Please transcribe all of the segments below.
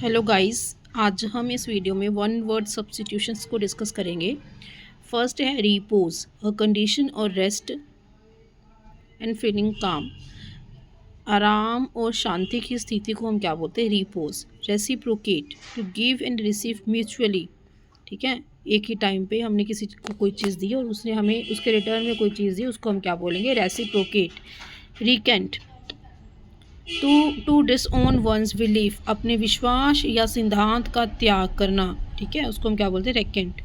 Hello guys. आज हम इस वीडियो में वन वर्ड सब्स्टिट्यूशंस को डिस्कस करेंगे। फर्स्ट है रिपोज, अ कंडीशन और रेस्ट एंड फीलिंग काम। आराम और शांति की स्थिति को हम क्या बोलते हैं? Repose. Reciprocate, to give and receive mutually. ठीक है, एक ही टाइम पे हमने किसी को कोई चीज़ दी और उसने हमें उसके रिटर्न में कोई चीज़ दी, उसको हम क्या बोलेंगे? Reciprocate. Recant, to disown one's belief, अपने विश्वास या सिद्धांत का त्याग करना। ठीक है, उसको हम क्या बोलते हैं? Recant.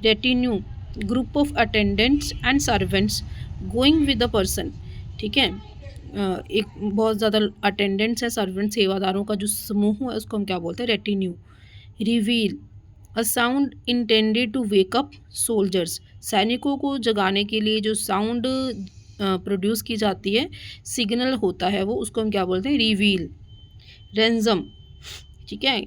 Retinue, group of attendants and servants going with the person. ठीक है, एक बहुत ज़्यादा अटेंडेंट्स है, सर्वेंट सेवादारों का जो समूह है उसको हम क्या बोलते हैं? Retinue. Reveille, a sound intended to wake up soldiers, सैनिकों को जगाने के लिए जो साउंड प्रोड्यूस की जाती है, सिग्नल होता है वो, उसको हम क्या बोलते हैं? रिवील। रेंजम, ठीक है,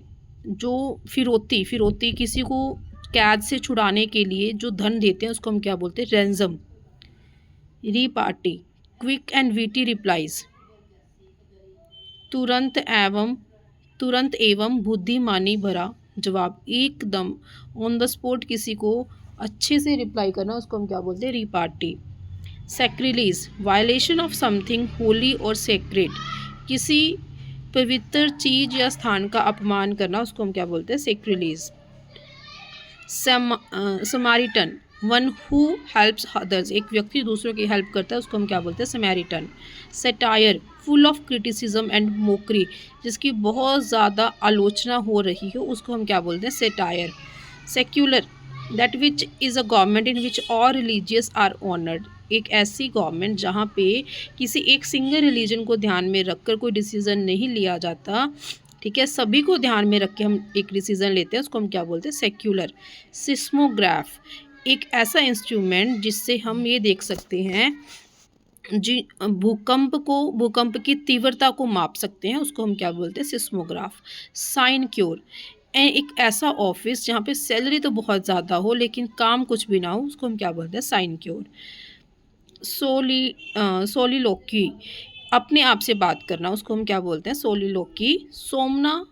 जो फिरौती, फिरौती किसी को कैद से छुड़ाने के लिए जो धन देते हैं उसको हम क्या बोलते हैं? रेंजम। रीपार्टी, क्विक एंड वीटी रिप्लाइज, तुरंत एवं तुरंत एवं बुद्धिमानी भरा जवाब, एकदम ऑन द स्पॉट किसी को अच्छे से रिप्लाई करना, उसको हम क्या बोलते हैं? रीपार्टी। सैक्रिलीज, वायलेशन ऑफ समथिंग होली और सेक्रेट, किसी पवित्र चीज या स्थान का अपमान करना, उसको हम क्या बोलते हैं? Sacrilege. Samaritan, one who helps others, एक व्यक्ति दूसरों की हेल्प करता है, उसको हम क्या बोलते हैं? Samaritan. Satire, full of criticism and Mokri, जिसकी बहुत ज़्यादा आलोचना हो रही हो, उसको हम क्या बोलते हैं? Satire. Secular, that which is a government in which all religious are honoured, एक ऐसी गवर्नमेंट जहाँ पे किसी एक सिंगल रिलीजन को ध्यान में रखकर कोई डिसीज़न नहीं लिया जाता। ठीक है, सभी को ध्यान में रख के हम एक डिसीज़न लेते हैं, उसको हम क्या बोलते हैं? सेक्युलर। सिस्मोग्राफ, एक ऐसा इंस्ट्रूमेंट जिससे हम ये देख सकते हैं जी, भूकंप की तीव्रता को माप सकते हैं, उसको हम क्या बोलते हैं? सिस्मोग्राफ। साइन क्योर, एक ऐसा ऑफिस जहाँ पे सैलरी तो बहुत ज़्यादा हो लेकिन काम कुछ भी ना हो, उसको हम क्या बोलते हैं? Sign cure. सोलिलोकी, अपने आप से बात करना, उसको हम क्या बोलते हैं? Soliloquy. Soma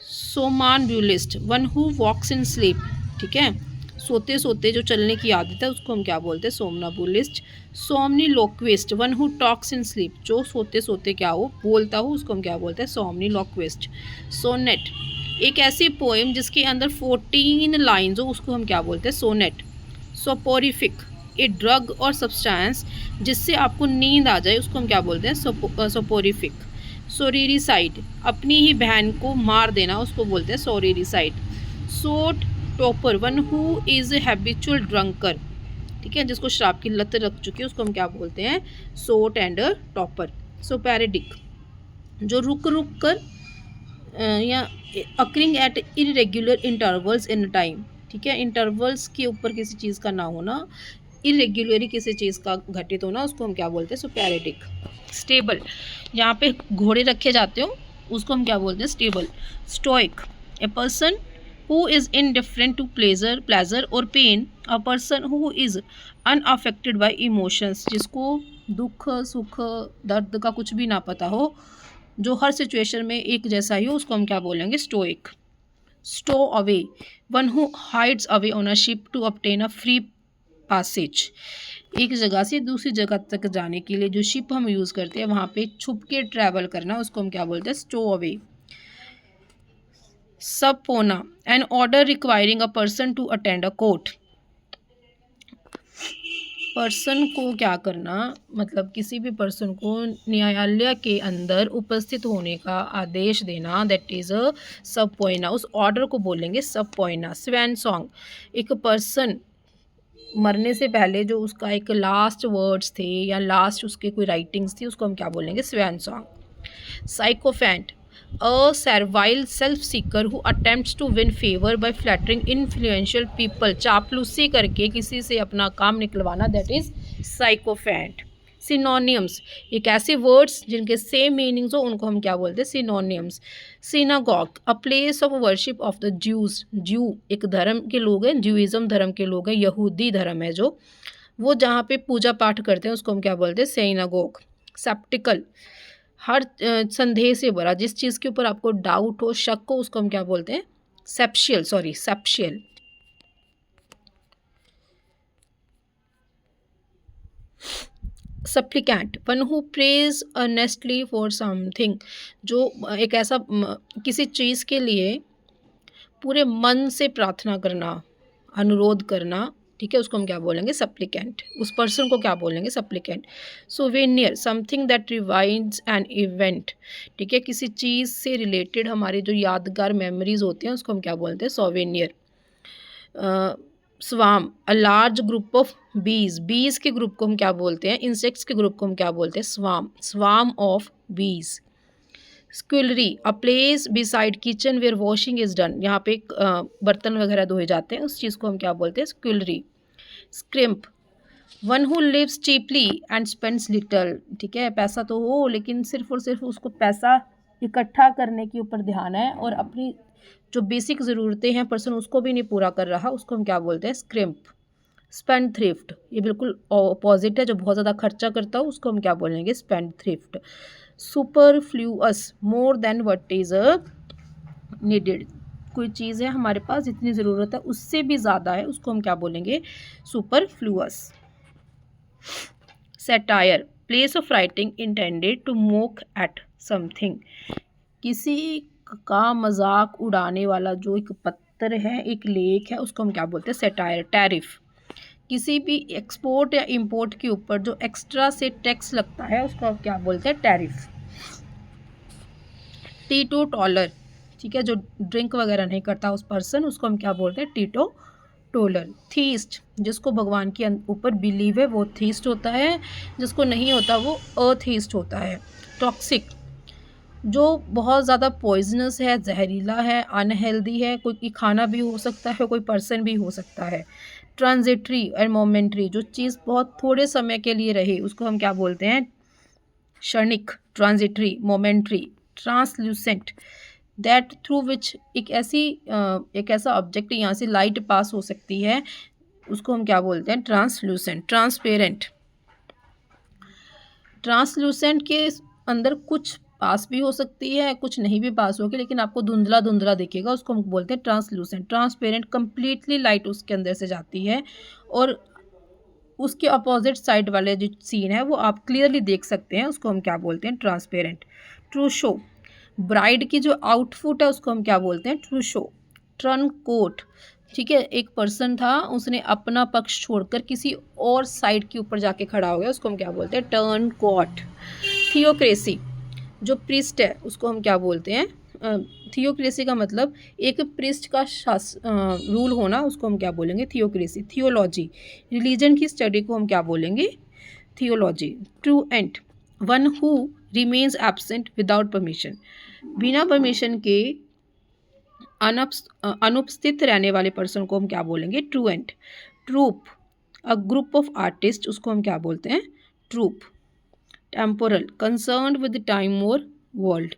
somnambulist, one who walks in sleep. ठीक है, सोते सोते जो चलने की आदत है, उसको हम क्या बोलते हैं? Somnambulist. Somniloquist, one who talks in sleep, जो सोते सोते क्या हो? बोलता हो, उसको हम क्या बोलते हैं? सोमनीलोक्विस्ट। सोनेट, एक ऐसी पोएम जिसके अंदर 14 लाइन्स हो, उसको हम क्या बोलते हैं? सोनेट। सोपोरिफिक, ए ड्रग और सब्सटेंस जिससे आपको नींद आ जाए, उसको हम क्या बोलते हैं? सोपोरिफिक। सोरीरिसाइड, अपनी ही बहन को मार देना, उसको बोलते हैं sororicide. Sot toper, one who is habitual drunkard, ठीक है, जिसको शराब की लत रख चुकी है, उसको हम क्या बोलते हैं? सोट एंड टॉपर। सोपैरेडिक, जो रुक रुक कर या occurring at irregular intervals in time. ठीक है, इंटरवल्स के ऊपर किसी चीज़ का ना होना, इरेगुलरली किसी चीज़ का घटित होना, उसको हम क्या बोलते हैं? सोपैरेडिक। स्टेबल, जहाँ पे घोड़े रखे जाते हो, उसको हम क्या बोलते हैं? Stable. Stoic, a person who is indifferent to pleasure और pain, a person who is unaffected by emotions, जिसको दुख सुख दर्द का कुछ भी ना पता हो, जो हर सिचुएशन में एक जैसा ही हो, उसको हम क्या बोलेंगे? Stoic. Stow away, one who hides away on a ship to obtain a free passage, एक जगह से दूसरी जगह तक जाने के लिए जो शिप हम यूज़ करते हैं वहाँ पे छुप के ट्रैवल करना, उसको हम क्या बोलते हैं? Stow away. Subpoena, an order requiring a person to attend a court, person को क्या करना, मतलब किसी भी पर्सन को न्यायालय के अंदर उपस्थित होने का आदेश देना, दैट इज़ अ सबपोइना, उस ऑर्डर को बोलेंगे सबपोइना। स्वैन सॉन्ग, एक पर्सन मरने से पहले जो उसका एक लास्ट वर्ड्स थे या लास्ट उसके कोई राइटिंग्स थी, उसको हम क्या बोलेंगे? Swan song. Sycophant, a servile self seeker who attempts to win favour by flattering influential people, चापलूसी करके किसी से अपना काम निकलवाना, दैट इज साइकोफेंट। सिनोनियम्स, एक ऐसे वर्ड्स जिनके सेम मीनिंग्स हो, उनको हम क्या बोलते हैं? Synonyms. Synagogue, a place of worship of the Jews, Jew एक धर्म के लोग हैं, ज्यूइज्म धर्म के लोग हैं, यहूदी धर्म है जो, वो जहाँ पे पूजा पाठ करते हैं, उसको हम क्या बोलते हैं? सिनागॉग। सेप्टिकल, हर संदेह से भरा, जिस चीज़ के ऊपर आपको डाउट हो, शक हो, उसको हम क्या बोलते हैं? Spatial. Supplicant, one who prays earnestly for something, जो एक ऐसा किसी चीज़ के लिए पूरे मन से प्रार्थना करना, अनुरोध करना, ठीक है, उसको हम क्या बोलेंगे? सप्लिकेंट। उस पर्सन को क्या बोलेंगे? Supplicant. Souvenir, something that reminds an event, ठीक है, किसी चीज़ से रिलेटेड हमारे जो यादगार मेमोरीज होते हैं उसको हम क्या बोलते हैं? सोवेनियर। स्वाम, अ लार्ज ग्रुप ऑफ बीज के ग्रुप को हम क्या बोलते हैं? इंसेक्ट्स के ग्रुप को हम क्या बोलते हैं? Swarm of bees. Scullery, a place beside kitchen where washing is done, यहाँ पे बर्तन वगैरह धोए जाते हैं, उस चीज़ को हम क्या बोलते हैं? Scullery. Scrimp, one who lives cheaply and spends little, ठीक है, पैसा तो हो लेकिन सिर्फ और सिर्फ उसको पैसा इकट्ठा करने के ऊपर ध्यान है और अपनी जो बेसिक ज़रूरतें हैं पर्सन उसको भी नहीं पूरा कर रहा, उसको हम क्या बोलते हैं? स्क्रिम्प। स्पेंड थ्रिफ्ट, ये बिल्कुल अपोजिट है, जो बहुत ज़्यादा खर्चा करता हो उसको हम क्या बोलेंगे? Spend thrift. Superfluous, more than what is needed, कोई चीज़ है हमारे पास जितनी ज़रूरत है उससे भी ज़्यादा है, उसको हम क्या बोलेंगे? Superfluous. Satire, place of writing intended to mock at something, किसी का मजाक उड़ाने वाला जो एक पत्र है, एक लेख है, उसको हम क्या बोलते हैं? सैटायर। टैरिफ, किसी भी एक्सपोर्ट या इंपोर्ट के ऊपर जो एक्स्ट्रा से टैक्स लगता है उसको हम क्या बोलते हैं? टैरिफ। टीटो टॉलर, ठीक है, जो ड्रिंक वगैरह नहीं करता उस पर्सन, उसको हम क्या बोलते हैं? टीटो टोलर। थीस्ट, जिसको भगवान के ऊपर बिलीव है वो थीस्ट होता है, जिसको नहीं होता वो अथीस्ट होता है। टॉक्सिक, जो बहुत ज़्यादा पॉइजनस है, जहरीला है, अनहेल्दी है, कोई खाना भी हो सकता है, कोई पर्सन भी हो सकता है। ट्रांजिटरी एंड मोमेंट्री, जो चीज़ बहुत थोड़े समय के लिए रहे उसको हम क्या बोलते हैं? क्षणिक। Transitory, momentary. Translucent, that through which, एक ऐसा ऑब्जेक्ट, यहाँ से लाइट पास हो सकती है, उसको हम क्या बोलते हैं? ट्रांसल्यूसेंट। ट्रांसपेरेंट, ट्रांसल्यूसेंट के अंदर कुछ पास भी हो सकती है, कुछ नहीं भी पास होगी, लेकिन आपको धुंधला धुंधला दिखेगा, उसको हम बोलते हैं ट्रांसल्यूसेंट। ट्रांसपेरेंट, कंप्लीटली लाइट उसके अंदर से जाती है और उसके अपोजिट साइड वाले जो सीन है वो आप क्लियरली देख सकते हैं, उसको हम क्या बोलते हैं? ट्रांसपेरेंट। ट्रू शो, ब्राइड की जो आउटफिट है उसको हम क्या बोलते हैं? True show. टर्न कोट, ठीक है, एक पर्सन था उसने अपना पक्ष छोड़कर किसी और साइड के ऊपर जाके खड़ा हो गया, उसको हम क्या बोलते हैं? Turncoat. थियोक्रेसी, जो प्रिस्ट है उसको हम क्या बोलते हैं? थियोक्रेसी का मतलब एक प्रिस्ट का रूल होना, उसको हम क्या बोलेंगे? थियोक्रेसी। थियोलॉजी, रिलीजन की स्टडी को हम क्या बोलेंगे? Theology. Truant, one who remains absent without permission, बिना परमिशन के अनुपस्थित रहने वाले पर्सन को हम क्या बोलेंगे? Truant. Troupe, a group of artist, उसको हम क्या बोलते हैं? Troupe. Temporal, concerned with time और वर्ल्ड,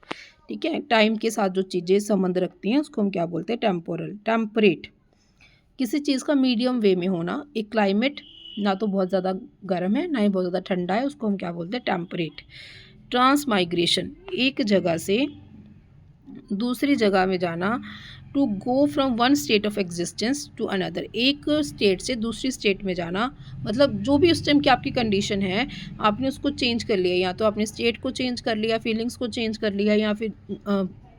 ठीक है, टाइम के साथ जो चीज़ें संबंध रखती हैं उसको हम क्या बोलते हैं? टेम्पोरल। टेम्परेट, किसी चीज़ का मीडियम वे में होना, एक क्लाइमेट ना तो बहुत ज़्यादा गर्म है ना ही बहुत ज़्यादा ठंडा है, उसको हम क्या बोलते हैं? टेम्परेट। ट्रांसमाइग्रेशन, एक जगह से दूसरी जगह में जाना, to go from one state of existence to another, एक स्टेट से दूसरी स्टेट में जाना, मतलब जो भी उस टाइम की आपकी कंडीशन है आपने उसको चेंज कर लिया, या तो आपने स्टेट को चेंज कर लिया, फीलिंग्स को चेंज कर लिया, या फिर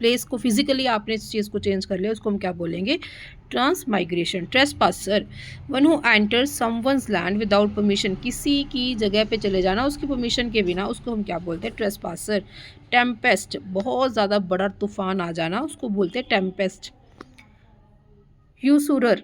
प्लेस को फिजिकली आपने इस चीज़ को चेंज कर लिया, उसको हम क्या बोलेंगे? Transmigration. Trespasser, one who enters someone's land without permission, किसी की जगह पे चले जाना उसकी परमिशन के बिना, उसको हम क्या बोलते हैं? ट्रेसपासर। टेम्पेस्ट, बहुत ज़्यादा बड़ा तूफान आ जाना, उसको बोलते हैं Tempest. यूसुरर,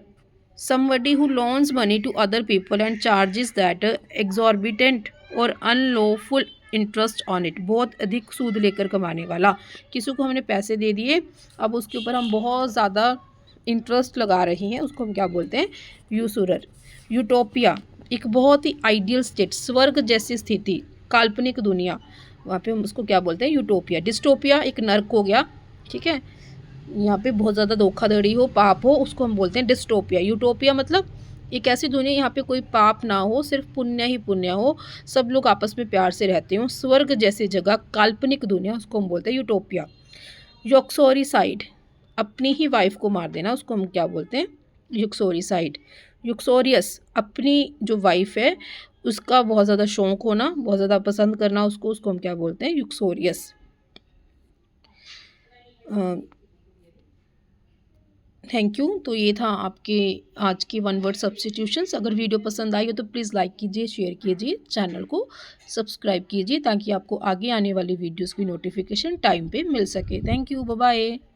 somebody who loans money to other people and charges that exorbitant और unlawful इंटरेस्ट ऑन इट, बहुत अधिक सूद लेकर कमाने वाला, किसी को हमने पैसे दे दिए अब उसके ऊपर हम बहुत ज़्यादा इंटरेस्ट लगा रही हैं, उसको हम क्या बोलते हैं? यूसुरर। यूटोपिया, एक बहुत ही आइडियल स्टेट, स्वर्ग जैसी स्थिति, काल्पनिक दुनिया, वहाँ पे हम उसको क्या बोलते हैं? यूटोपिया। डिस्टोपिया, एक नर्क हो गया, ठीक है, यहाँ पे बहुत ज़्यादा धोखाधड़ी हो, पाप हो, उसको हम बोलते हैं डिस्टोपिया। यूटोपिया मतलब एक ऐसी दुनिया यहाँ पे कोई पाप ना हो, सिर्फ पुण्य ही पुण्य हो, सब लोग आपस में प्यार से रहते हो, स्वर्ग जैसी जगह, काल्पनिक दुनिया, उसको हम बोलते हैं यूटोपिया। योक्सोरिसाइड, अपनी ही वाइफ को मार देना, उसको हम क्या बोलते हैं? युक्सोरिसाइड। युक्सोरियस, अपनी जो वाइफ है उसका बहुत ज़्यादा शौक होना, बहुत ज़्यादा पसंद करना उसको, उसको हम क्या बोलते हैं? युक्सोरियस। Thank you. तो ये था आपके आज की वन वर्ड सब्स्टिट्यूशंस। अगर वीडियो पसंद आई हो तो प्लीज़ लाइक कीजिए, शेयर कीजिए, चैनल को सब्सक्राइब कीजिए ताकि आपको आगे आने वाली वीडियोस की नोटिफिकेशन टाइम पे मिल सके। Thank you, bye bye.